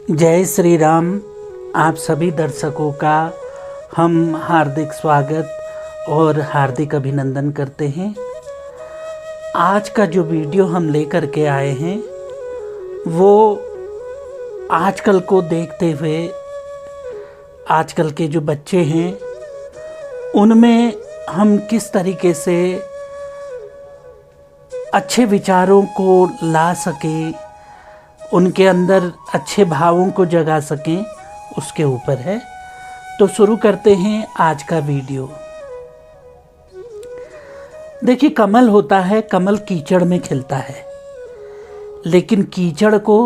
जय श्री राम। आप सभी दर्शकों का हम हार्दिक स्वागत और हार्दिक अभिनंदन करते हैं। आज का जो वीडियो हम लेकर के आए हैं वो आजकल को देखते हुए आजकल के जो बच्चे हैं उनमें हम किस तरीके से अच्छे विचारों को ला सकें, उनके अंदर अच्छे भावों को जगा सकें, उसके ऊपर है। तो शुरू करते हैं आज का वीडियो। देखिए, कमल होता है, कमल कीचड़ में खिलता है, लेकिन कीचड़ को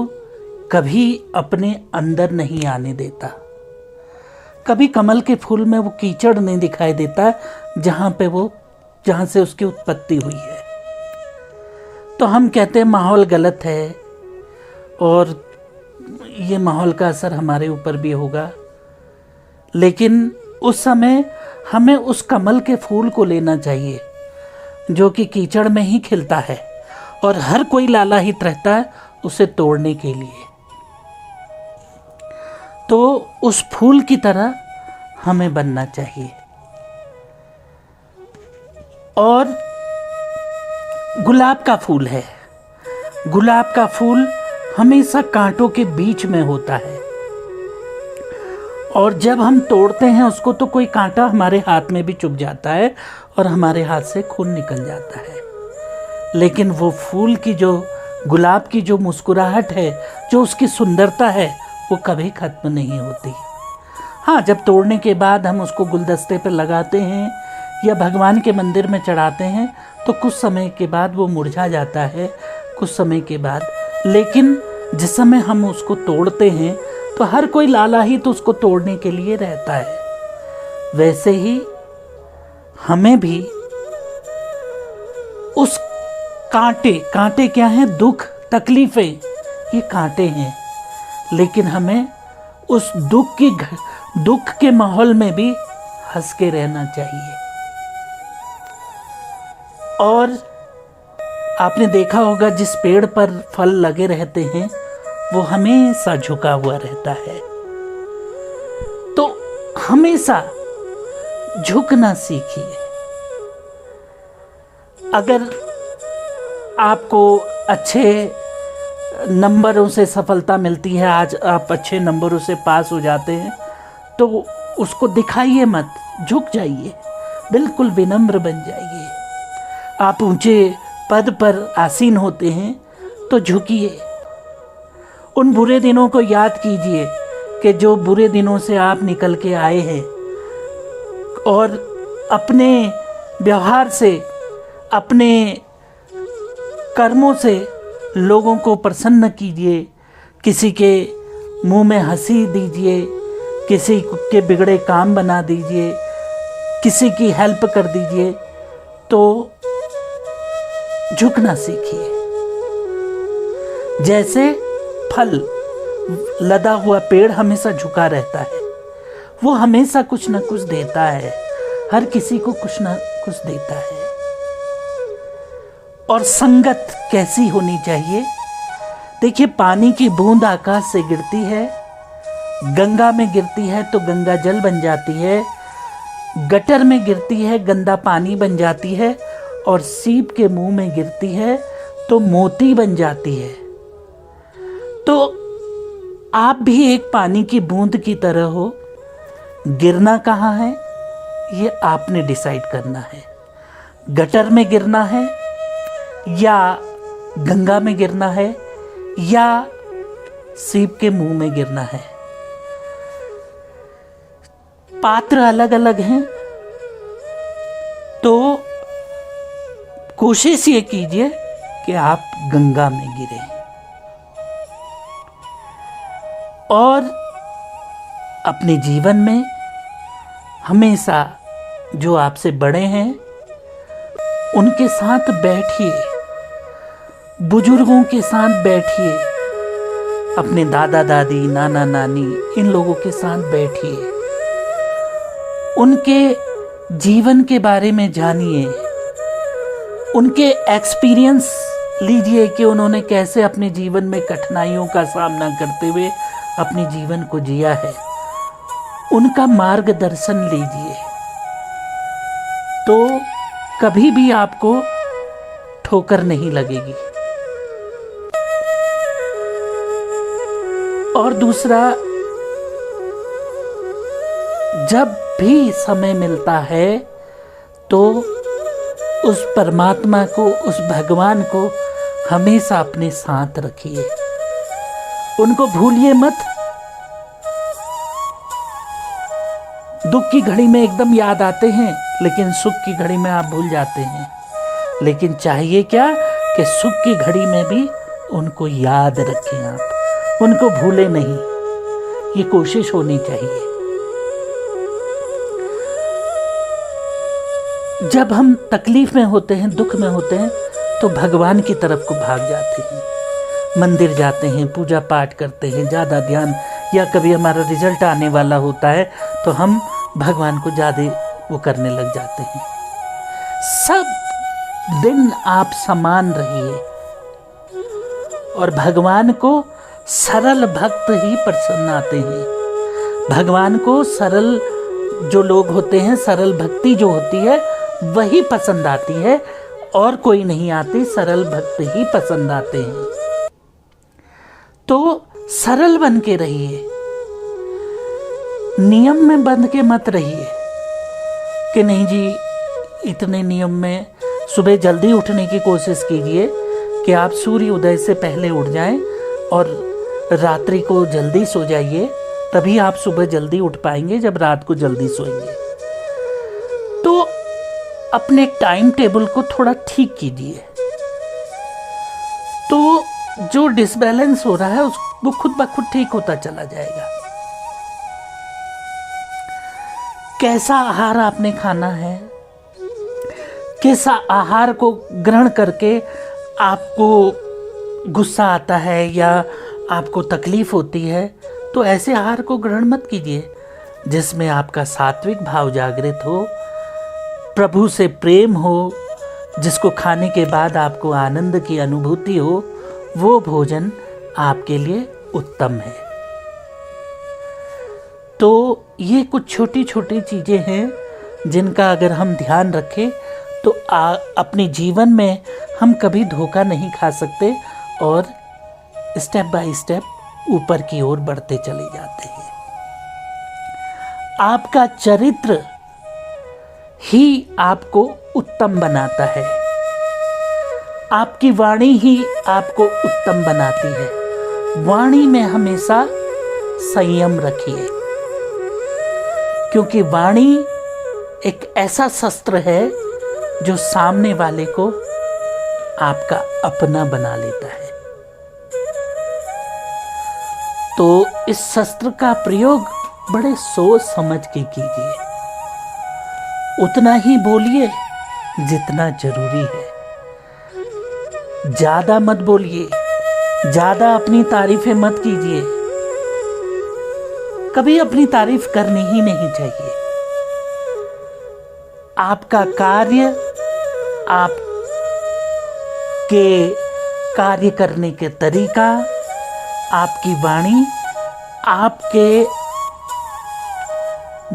कभी अपने अंदर नहीं आने देता। कभी कमल के फूल में वो कीचड़ नहीं दिखाई देता जहाँ से उसकी उत्पत्ति हुई है। तो हम कहते हैं माहौल गलत है और ये माहौल का असर हमारे ऊपर भी होगा, लेकिन उस समय हमें उस कमल के फूल को लेना चाहिए जो कि कीचड़ में ही खिलता है और हर कोई लालायित रहता है उसे तोड़ने के लिए। तो उस फूल की तरह हमें बनना चाहिए। और गुलाब का फूल है, गुलाब का फूल हमेशा कांटों के बीच में होता है और जब हम तोड़ते हैं उसको तो कोई कांटा हमारे हाथ में भी चुभ जाता है और हमारे हाथ से खून निकल जाता है। लेकिन वो फूल की जो गुलाब की जो मुस्कुराहट है, जो उसकी सुंदरता है, वो कभी खत्म नहीं होती। हाँ, जब तोड़ने के बाद हम उसको गुलदस्ते पर लगाते हैं या भगवान के मंदिर में चढ़ाते हैं तो कुछ समय के बाद वो मुरझा जाता है, कुछ समय के बाद। लेकिन जिस समय हम उसको तोड़ते हैं तो हर कोई लालायित उसको तोड़ने के लिए रहता है। वैसे ही हमें भी उस कांटे क्या हैं? दुख, तकलीफें, ये कांटे हैं, लेकिन हमें उस दुख के माहौल में भी हंस के रहना चाहिए। और आपने देखा होगा जिस पेड़ पर फल लगे रहते हैं वो हमेशा झुका हुआ रहता है। तो हमेशा झुकना सीखिए। अगर आपको अच्छे नंबरों से सफलता मिलती है, आज आप अच्छे नंबरों से पास हो जाते हैं, तो उसको दिखाइए मत, झुक जाइए, बिल्कुल विनम्र बन जाइए। आप ऊंचे पद पर आसीन होते हैं तो झुकिए। उन बुरे दिनों को याद कीजिए कि जो बुरे दिनों से आप निकल के आए हैं और अपने व्यवहार से, अपने कर्मों से लोगों को प्रसन्न कीजिए। किसी के मुंह में हंसी दीजिए, किसी के बिगड़े काम बना दीजिए, किसी की हेल्प कर दीजिए। तो झुकना सीखिए। जैसे फल लदा हुआ पेड़ हमेशा झुका रहता है, वो हमेशा कुछ ना कुछ देता है, हर किसी को कुछ ना कुछ देता है। और संगत कैसी होनी चाहिए? देखिए, पानी की बूंद आकाश से गिरती है, गंगा में गिरती है तो गंगा जल बन जाती है, गटर में गिरती है गंदा पानी बन जाती है, और सीप के मुंह में गिरती है तो मोती बन जाती है। तो आप भी एक पानी की बूंद की तरह हो। गिरना कहाँ है ये आपने डिसाइड करना है। गटर में गिरना है या गंगा में गिरना है या सीप के मुंह में गिरना है। पात्र अलग अलग हैं, तो कोशिश ये कीजिए कि आप गंगा में गिरें। और अपने जीवन में हमेशा जो आपसे बड़े हैं उनके साथ बैठिए, बुजुर्गों के साथ बैठिए, अपने दादा दादी, नाना नानी, इन लोगों के साथ बैठिए, उनके जीवन के बारे में जानिए, उनके एक्सपीरियंस लीजिए कि उन्होंने कैसे अपने जीवन में कठिनाइयों का सामना करते हुए अपने जीवन को जिया है, उनका मार्गदर्शन लीजिए, तो कभी भी आपको ठोकर नहीं लगेगी। और दूसरा, जब भी समय मिलता है तो उस परमात्मा को, उस भगवान को हमेशा अपने साथ रखिए, उनको भूलिए मत। दुख की घड़ी में एकदम याद आते हैं, लेकिन सुख की घड़ी में आप भूल जाते हैं। लेकिन चाहिए क्या कि सुख की घड़ी में भी उनको याद रखें, आप उनको भूलें नहीं, ये कोशिश होनी चाहिए। जब हम तकलीफ में होते हैं, दुख में होते हैं, तो भगवान की तरफ को भाग जाते हैं, मंदिर जाते हैं, पूजा पाठ करते हैं, ज़्यादा ध्यान, या कभी हमारा रिजल्ट आने वाला होता है तो हम भगवान को ज़्यादा वो करने लग जाते हैं। सब दिन आप समान रहिए, और भगवान को सरल भक्त ही पसंद आते हैं। भगवान को सरल जो लोग होते हैं, सरल भक्ति जो होती है वही पसंद आती है, और कोई नहीं आती, सरल भक्त ही पसंद आते हैं। तो सरल बन के रहिए, नियम में बंध के मत रहिए कि नहीं जी इतने नियम में। सुबह जल्दी उठने की कोशिश कीजिए कि आप सूर्य उदय से पहले उठ जाएं, और रात्रि को जल्दी सो जाइए, तभी आप सुबह जल्दी उठ पाएंगे जब रात को जल्दी सोएंगे। तो अपने टाइम टेबल को थोड़ा ठीक कीजिए, तो जो डिसबैलेंस हो रहा है वो खुद ब खुद ठीक होता चला जाएगा। कैसा आहार आपने खाना है, कैसा आहार को ग्रहण करके आपको गुस्सा आता है या आपको तकलीफ होती है, तो ऐसे आहार को ग्रहण मत कीजिए जिसमें आपका सात्विक भाव जागृत हो, प्रभु से प्रेम हो, जिसको खाने के बाद आपको आनंद की अनुभूति हो। वो भोजन आपके लिए उत्तम है। तो ये कुछ छोटी छोटी चीज़ें हैं जिनका अगर हम ध्यान रखें तो अपने जीवन में हम कभी धोखा नहीं खा सकते, और स्टेप बाय स्टेप ऊपर की ओर बढ़ते चले जाते हैं। आपका चरित्र ही आपको उत्तम बनाता है, आपकी वाणी ही आपको उत्तम बनाती है। वाणी में हमेशा संयम रखिए, क्योंकि वाणी एक ऐसा शस्त्र है जो सामने वाले को आपका अपना बना लेता है। तो इस शस्त्र का प्रयोग बड़े सोच समझ के कीजिए, उतना ही बोलिए जितना जरूरी है, ज्यादा मत बोलिए, ज्यादा अपनी तारीफें मत कीजिए, कभी अपनी तारीफ करनी ही नहीं चाहिए। आपका कार्य, आपके कार्य करने के तरीका, आपकी वाणी आपके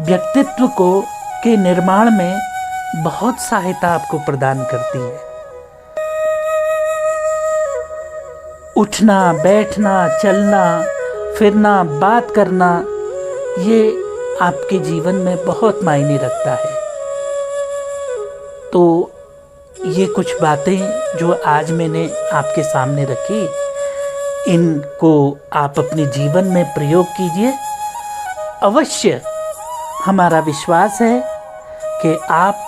व्यक्तित्व को के निर्माण में बहुत सहायता आपको प्रदान करती है। उठना, बैठना, चलना, फिरना, बात करना, ये आपके जीवन में बहुत मायने रखता है। तो ये कुछ बातें जो आज मैंने आपके सामने रखी, इनको आप अपने जीवन में प्रयोग कीजिए। अवश्य हमारा विश्वास है कि आप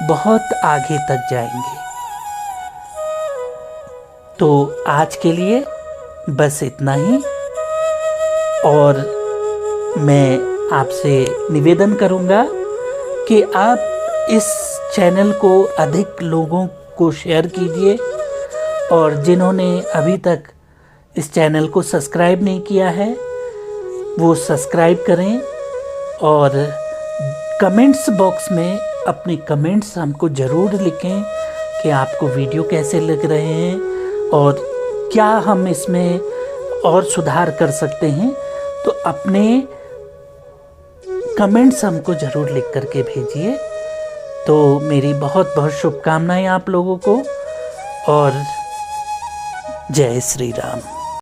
बहुत आगे तक जाएंगे। तो आज के लिए बस इतना ही, और मैं आपसे निवेदन करूंगा कि आप इस चैनल को अधिक लोगों को शेयर कीजिए, और जिन्होंने अभी तक इस चैनल को सब्सक्राइब नहीं किया है वो सब्सक्राइब करें, और कमेंट्स बॉक्स में अपने कमेंट्स हमको ज़रूर लिखें कि आपको वीडियो कैसे लग रहे हैं और क्या हम इसमें और सुधार कर सकते हैं। अपने कमेंट्स हमको ज़रूर लिख करके भेजिए। तो मेरी बहुत बहुत शुभकामनाएं आप लोगों को, और जय श्री राम।